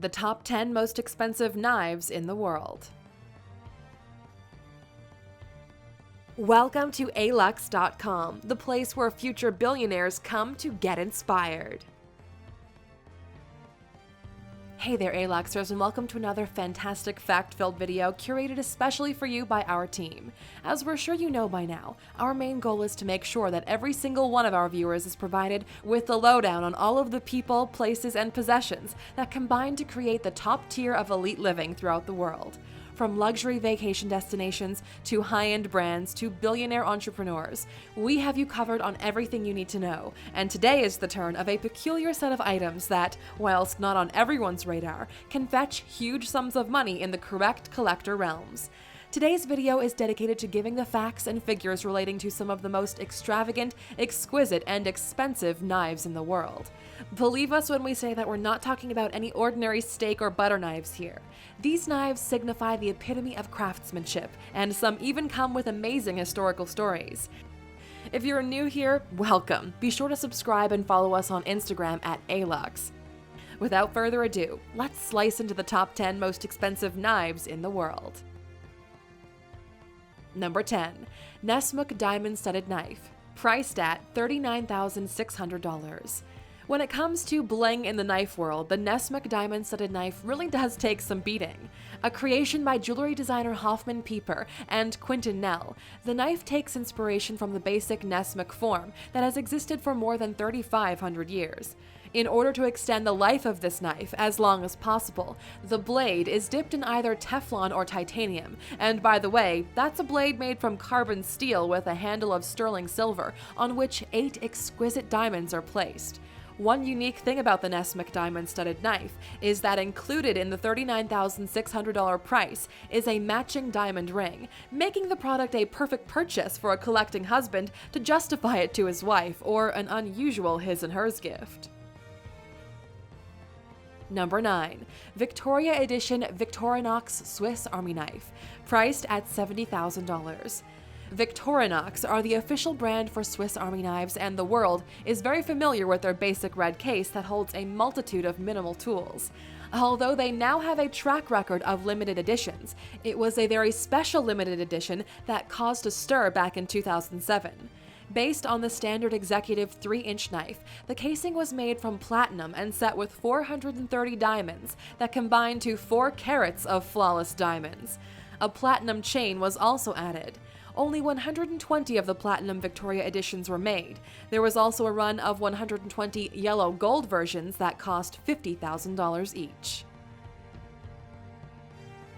the top 10 most expensive knives in the world. Welcome to Alux.com, the place where future billionaires come to get inspired. Hey there, Aluxers, and welcome to another fantastic fact-filled video curated especially for you by our team. As we're sure you know by now, our main goal is to make sure that every single one of our viewers is provided with the lowdown on all of the people, places, and possessions that combine to create the top tier of elite living throughout the world. From luxury vacation destinations to high-end brands to billionaire entrepreneurs, we have you covered on everything you need to know, and today is the turn of a peculiar set of items that, whilst not on everyone's radar, can fetch huge sums of money in the correct collector realms. Today's video is dedicated to giving the facts and figures relating to some of the most extravagant, exquisite, and expensive knives in the world. Believe us when we say that we're not talking about any ordinary steak or butter knives here. These knives signify the epitome of craftsmanship, and some even come with amazing historical stories. If you're new here, welcome. Be sure to subscribe and follow us on Instagram at Alux. Without further ado, let's slice into the top 10 most expensive knives in the world. Number 10. Nesmuk diamond-studded knife, priced at $39,600. When it comes to bling in the knife world, the Nesmuk diamond-studded knife really does take some beating. A creation by jewelry designer Hoffman Pieper and Quinton Nell, the knife takes inspiration from the basic Nesmuk form that has existed for more than 3,500 years. In order to extend the life of this knife as long as possible, the blade is dipped in either Teflon or titanium, and by the way, that's a blade made from carbon steel with a handle of sterling silver on which 8 exquisite diamonds are placed. One unique thing about the Nesmuk diamond-studded knife is that included in the $39,600 price is a matching diamond ring, making the product a perfect purchase for a collecting husband to justify it to his wife, or an unusual his and hers gift. Number 9. Victoria Edition VICTORINOX Swiss Army Knife, priced at $70,000. VICTORINOX are the official brand for Swiss Army knives, and the world is very familiar with their basic red case that holds a multitude of minimal tools. Although they now have a track record of limited editions, it was a very special limited edition that caused a stir back in 2007. Based on the standard executive 3-inch knife, the casing was made from platinum and set with 430 diamonds that combined to 4 carats of flawless diamonds. A platinum chain was also added. Only 120 of the platinum Victoria editions were made. There was also a run of 120 yellow gold versions that cost $50,000 each.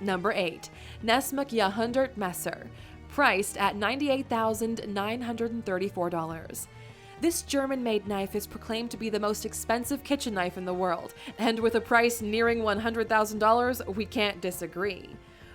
Number 8. Nesmuk Jahrhundert Messer, priced at $98,934. This German-made knife is proclaimed to be the most expensive kitchen knife in the world, and with a price nearing $100,000, we can't disagree.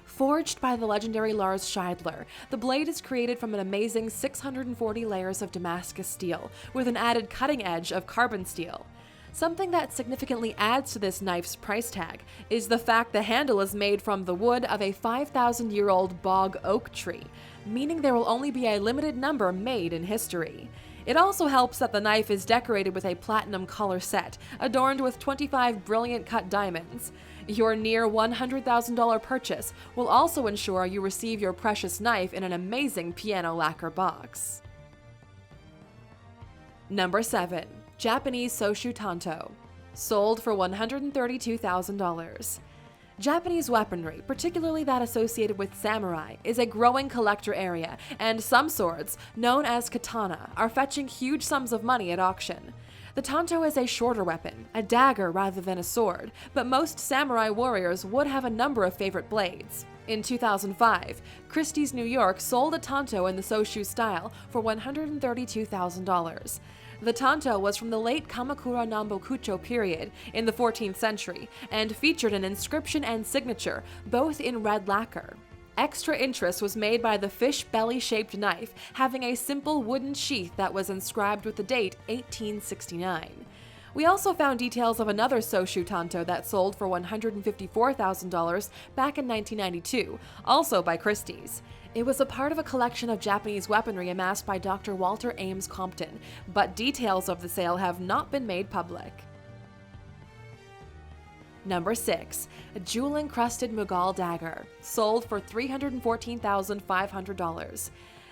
Forged by the legendary Lars Scheidler, the blade is created from an amazing 640 layers of Damascus steel, with an added cutting edge of carbon steel. Something that significantly adds to this knife's price tag is the fact the handle is made from the wood of a 5,000-year-old bog oak tree, meaning there will only be a limited number made in history. It also helps that the knife is decorated with a platinum collar set, adorned with 25 brilliant cut diamonds. Your near $100,000 purchase will also ensure you receive your precious knife in an amazing piano lacquer box. Number 7. Japanese Soshu Tanto, sold for $132,000. Japanese weaponry, particularly that associated with samurai, is a growing collector area, and some swords, known as katana, are fetching huge sums of money at auction. The Tanto is a shorter weapon, a dagger rather than a sword, but most samurai warriors would have a number of favorite blades. In 2005, Christie's New York sold a Tanto in the Soshu style for $132,000. The Tanto was from the late Kamakura Nambokucho period in the 14th century and featured an inscription and signature, both in red lacquer. Extra interest was made by the fish belly-shaped knife having a simple wooden sheath that was inscribed with the date 1869. We also found details of another Soshu Tanto that sold for $154,000 back in 1992, also by Christie's. It was a part of a collection of Japanese weaponry amassed by Dr. Walter Ames Compton, but details of the sale have not been made public. Number 6. A jewel-encrusted MUGHAL dagger, sold for $314,500.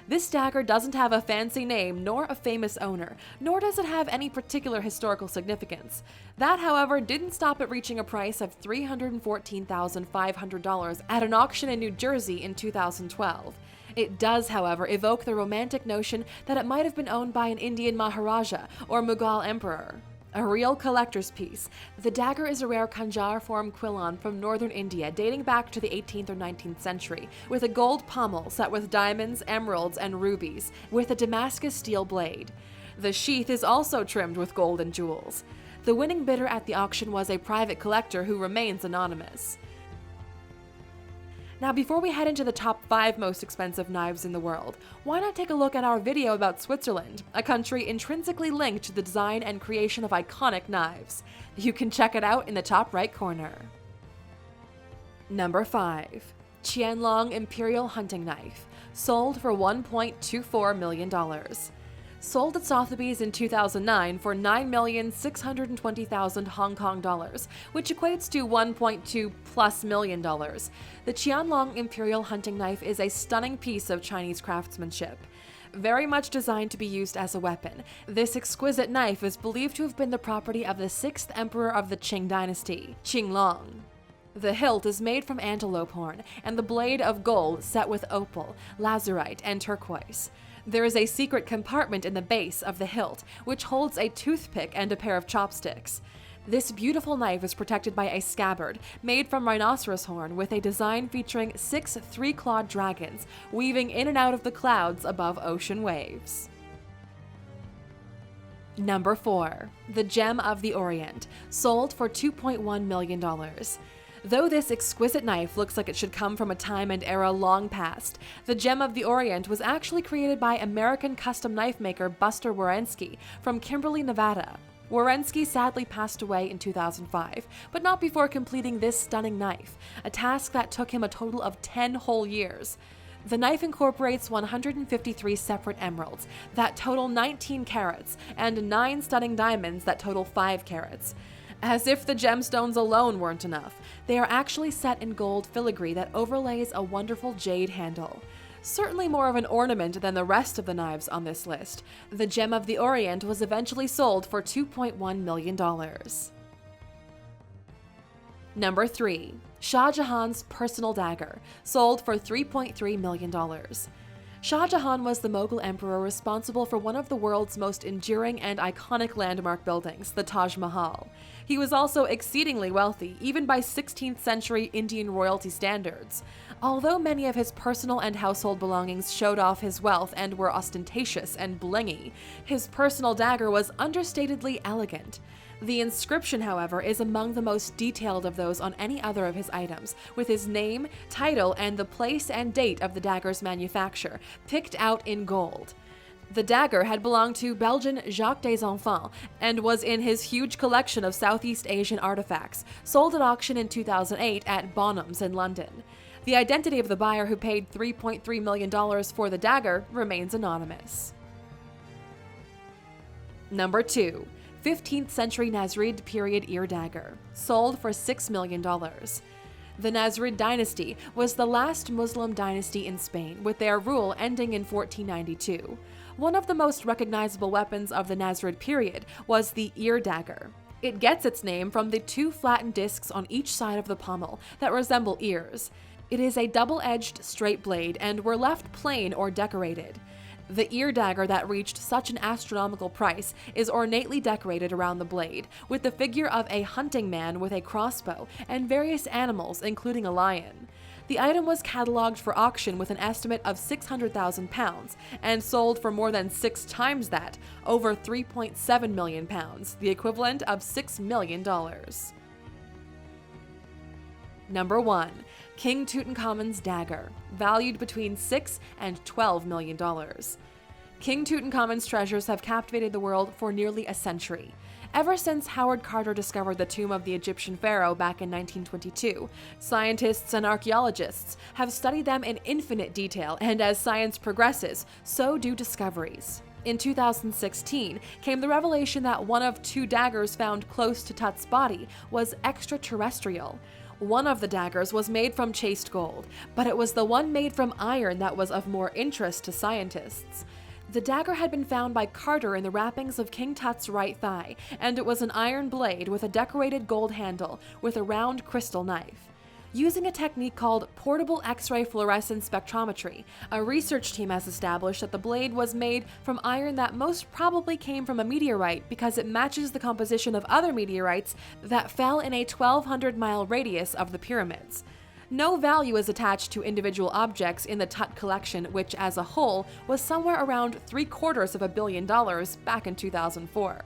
This dagger doesn't have a fancy name nor a famous owner, nor does it have any particular historical significance. That, however, didn't stop it reaching a price of $314,500 at an auction in New Jersey in 2012. It does, however, evoke the romantic notion that it might have been owned by an Indian Maharaja or Mughal emperor. A real collector's piece, the dagger is a rare Khanjar form quillon from northern India dating back to the 18th or 19th century, with a gold pommel set with diamonds, emeralds, and rubies, with a Damascus steel blade. The sheath is also trimmed with gold and jewels. The winning bidder at the auction was a private collector who remains anonymous. Now, before we head into the top 5 most expensive knives in the world, why not take a look at our video about Switzerland, a country intrinsically linked to the design and creation of iconic knives. You can check it out in the top right corner. Number 5. Qianlong Imperial hunting knife, sold for $1.24 million. Sold at Sotheby's in 2009 for $9,620,000 Hong Kong dollars, which equates to $1.2+ million. The Qianlong Imperial hunting knife is a stunning piece of Chinese craftsmanship. Very much designed to be used as a weapon, this exquisite knife is believed to have been the property of the 6th emperor of the Qing dynasty, Qianlong. The hilt is made from antelope horn, and the blade of gold set with opal, lazurite, and turquoise. There is a secret compartment in the base of the hilt, which holds a toothpick and a pair of chopsticks. This beautiful knife is protected by a scabbard made from rhinoceros horn with a design featuring 6 three-clawed dragons weaving in and out of the clouds above ocean waves. Number 4. The Gem of the Orient, sold for $2.1 million. Though this exquisite knife looks like it should come from a time and era long past, the Gem of the Orient was actually created by American custom knife maker Buster Wierensky from Kimberly, Nevada. Wierensky sadly passed away in 2005, but not before completing this stunning knife, a task that took him a total of 10 whole years. The knife incorporates 153 separate emeralds that total 19 carats and 9 stunning diamonds that total 5 carats. As if the gemstones alone weren't enough, they are actually set in gold filigree that overlays a wonderful jade handle. Certainly more of an ornament than the rest of the knives on this list, the Gem of the Orient was eventually sold for $2.1 million. Number 3. SHAHJAHAN'S personal dagger, sold for $3.3 million. Shah Jahan was the Mughal emperor responsible for one of the world's most enduring and iconic landmark buildings, the Taj Mahal. He was also exceedingly wealthy, even by 16th century Indian royalty standards. Although many of his personal and household belongings showed off his wealth and were ostentatious and blingy, his personal dagger was understatedly elegant. The inscription, however, is among the most detailed of those on any other of his items, with his name, title, and the place and date of the dagger's manufacture, picked out in gold. The dagger had belonged to Belgian Jacques des Enfants and was in his huge collection of Southeast Asian artifacts, sold at auction in 2008 at Bonhams in London. The identity of the buyer who paid $3.3 million for the dagger remains anonymous. Number 2. 15th century NASRID period EAR-DAGGER, sold for $6 million. The NASRID dynasty was the last Muslim dynasty in Spain, with their rule ending in 1492. One of the most recognizable weapons of the NASRID period was the EAR-DAGGER. It gets its name from the 2 flattened discs on each side of the pommel that resemble ears. It is a double-edged straight blade and were left plain or decorated. The EAR-DAGGER that reached such an astronomical price is ornately decorated around the blade, with the figure of a hunting man with a crossbow and various animals, including a lion. The item was catalogued for auction with an estimate of £600,000 and sold for more than 6 times that, over £3.7 million, the equivalent of $6 million. Number 1. King Tutankhamun's dagger, valued between $6 and $12 million. King Tutankhamun's treasures have captivated the world for nearly a century. Ever since Howard Carter discovered the tomb of the Egyptian pharaoh back in 1922, scientists and archaeologists have studied them in infinite detail, and as science progresses, so do discoveries. In 2016 came the revelation that one of 2 daggers found close to Tut's body was extraterrestrial. One of the daggers was made from chased gold, but it was the one made from iron that was of more interest to scientists. The dagger had been found by Carter in the wrappings of King Tut's right thigh, and it was an iron blade with a decorated gold handle with a round crystal knife. Using a technique called portable X-ray fluorescence spectrometry, a research team has established that the blade was made from iron that most probably came from a meteorite because it matches the composition of other meteorites that fell in a 1,200-mile radius of the pyramids. No value is attached to individual objects in the Tut collection, which as a whole was somewhere around $750 million back in 2004.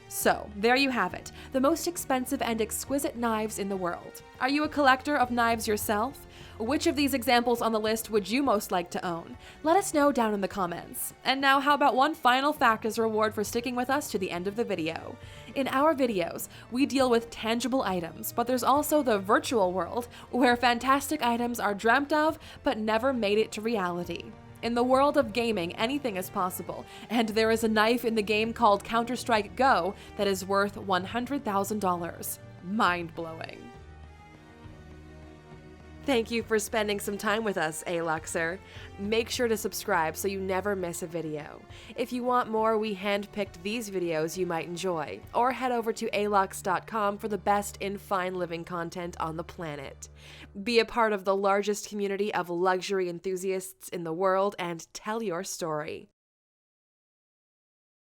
So, there you have it, the most expensive and exquisite knives in the world. Are you a collector of knives yourself? Which of these examples on the list would you most like to own? Let us know down in the comments. And now how about one final fact as a reward for sticking with us to the end of the video? In our videos, we deal with tangible items, but there's also the virtual world, where fantastic items are dreamt of but never made it to reality. In the world of gaming, anything is possible, and there is a knife in the game called Counter-Strike Go that is worth $100,000. Mind-blowing. Thank you for spending some time with us, Aluxer. Make sure to subscribe so you never miss a video. If you want more, we handpicked these videos you might enjoy, or head over to Alux.com for the best in fine living content on the planet. Be a part of the largest community of luxury enthusiasts in the world and tell your story.